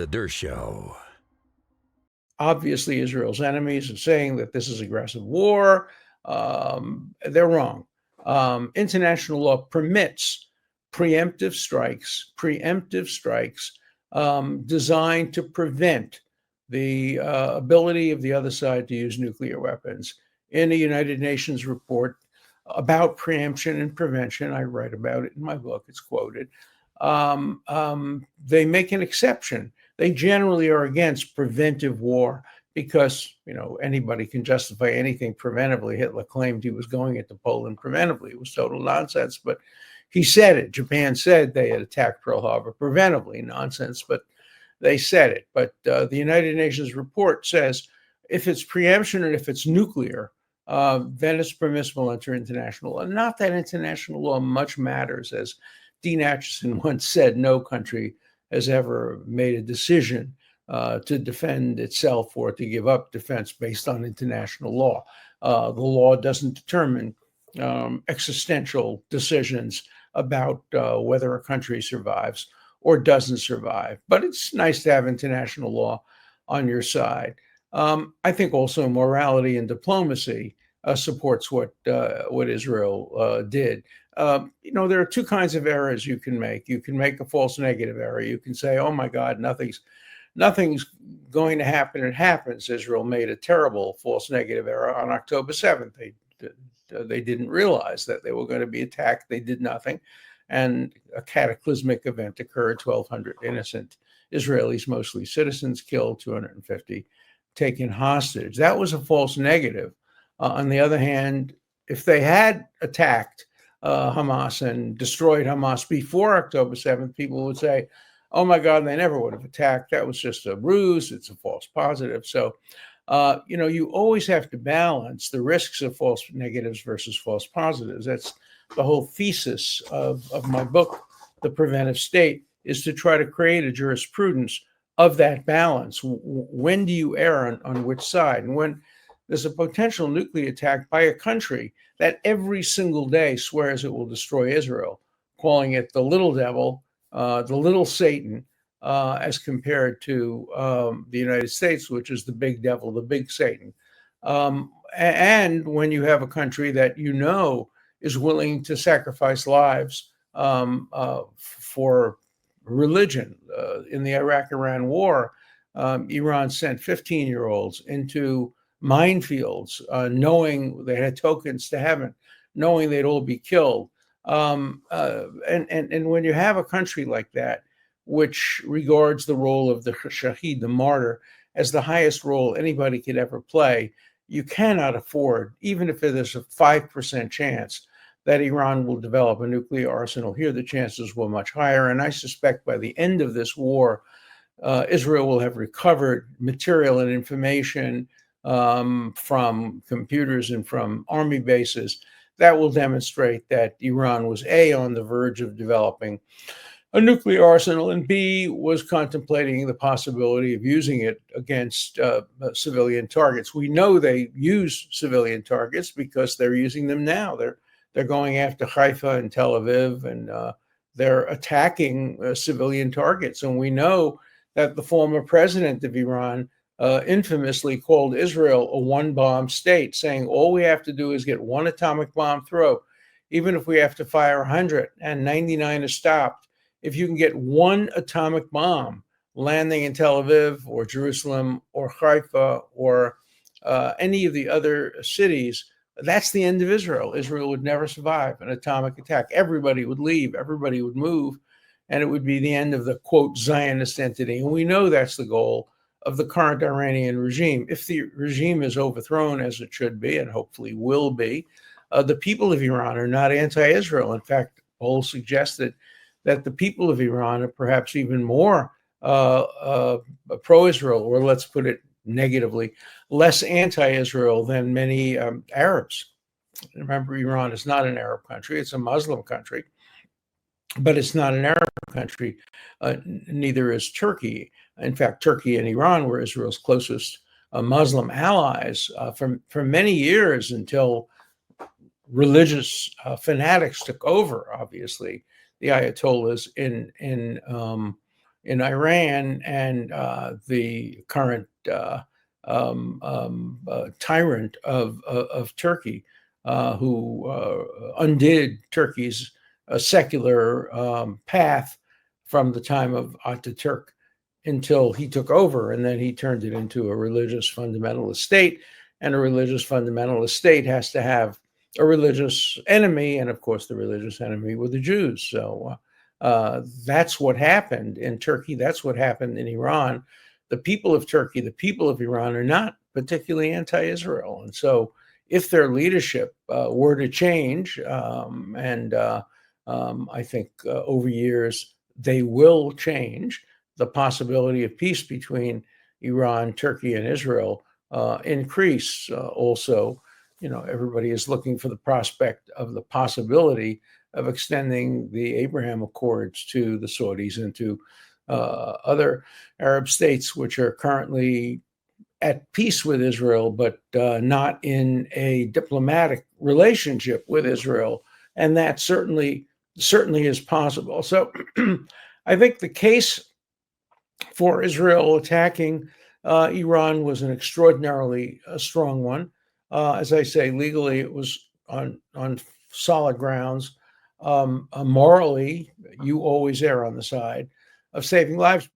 The Dershow. Obviously, Israel's enemies are saying that this is aggressive war. They're wrong. International law permits preemptive strikes designed to prevent the ability of the other side to use nuclear weapons. In a United Nations report about preemption and prevention, I write about it in my book, it's quoted, they make an exception. They generally are against preventive war because, anybody can justify anything preventively. Hitler claimed he was going into Poland preventively. It was total nonsense, but he said it. Japan said they had attacked Pearl Harbor preventively. Nonsense, but they said it. But the United Nations report says if it's preemption and if it's nuclear, then it's permissible under international law. Not that international law much matters. As Dean Acheson once said, no country has ever made a decision to defend itself or to give up defense based on international law. The law doesn't determine existential decisions about whether a country survives or doesn't survive. But it's nice to have international law on your side. I think also morality and diplomacy supports what Israel did. There are two kinds of errors you can make. You can make a false negative error. You can say, oh my God, nothing's going to happen. It happens. Israel made a terrible false negative error on October 7th. They didn't realize that they were going to be attacked. They did nothing. And a cataclysmic event occurred, 1,200 innocent Israelis, mostly citizens, killed, 250 taken hostage. That was a false negative. On the other hand, if they had attacked Hamas and destroyed Hamas before October 7th, people would say, oh my God, they never would have attacked. That was just a ruse. It's a false positive. So, you always have to balance the risks of false negatives versus false positives. That's the whole thesis of my book, The Preventive State, is to try to create a jurisprudence of that balance. When do you err on which side? And when there's a potential nuclear attack by a country that every single day swears it will destroy Israel, calling it the little devil, the little Satan, as compared to the United States, which is the big devil, the big Satan. And when you have a country that is willing to sacrifice lives for religion. In the Iraq-Iran war, Iran sent 15-year-olds into minefields, knowing they had tokens to heaven, knowing they'd all be killed. And when you have a country like that, which regards the role of the shaheed, the martyr, as the highest role anybody could ever play, you cannot afford, even if there's a 5% chance that Iran will develop a nuclear arsenal. Here, the chances were much higher. And I suspect by the end of this war, Israel will have recovered material and information from computers and from army bases that will demonstrate that Iran was A, on the verge of developing a nuclear arsenal, and B, was contemplating the possibility of using it against civilian targets. We know they use civilian targets because they're using them now. They're going after Haifa and Tel Aviv, and they're attacking civilian targets. And we know that the former president of Iran infamously called Israel a one-bomb state, saying all we have to do is get one atomic bomb throw. Even if we have to fire 100 and 99 is stopped, if you can get one atomic bomb landing in Tel Aviv or Jerusalem or Haifa or any of the other cities, that's the end of Israel. Israel would never survive an atomic attack. Everybody would leave, everybody would move, and it would be the end of the, quote, Zionist entity. And we know that's the goal of the current Iranian regime. If the regime is overthrown, as it should be, and hopefully will be, the people of Iran are not anti-Israel. In fact, polls suggested that the people of Iran are perhaps even more pro-Israel, or let's put it negatively, less anti-Israel than many Arabs. Remember, Iran is not an Arab country. It's a Muslim country, but it's not an Arab country. Neither is Turkey. In fact, Turkey and Iran were Israel's closest Muslim allies for many years, until religious fanatics took over, obviously. The Ayatollahs in in Iran and the current tyrant of Turkey, who undid Turkey's secular path from the time of Ataturk until he took over, and then he turned it into a religious fundamentalist state. And a religious fundamentalist state has to have a religious enemy, and of course, the religious enemy were the Jews. So that's what happened in Turkey. That's what happened in Iran. The people of Turkey, the people of Iran are not particularly anti-Israel. And so if their leadership were to change, I think over years they will change, the possibility of peace between Iran, Turkey, and Israel increase. Also, everybody is looking for the prospect of the possibility of extending the Abraham Accords to the Saudis and to other Arab states which are currently at peace with Israel, but not in a diplomatic relationship with Israel. And that certainly is possible. So I think the case for Israel attacking Iran was an extraordinarily strong one. As I say, legally, it was on solid grounds. Morally, you always err on the side of saving lives.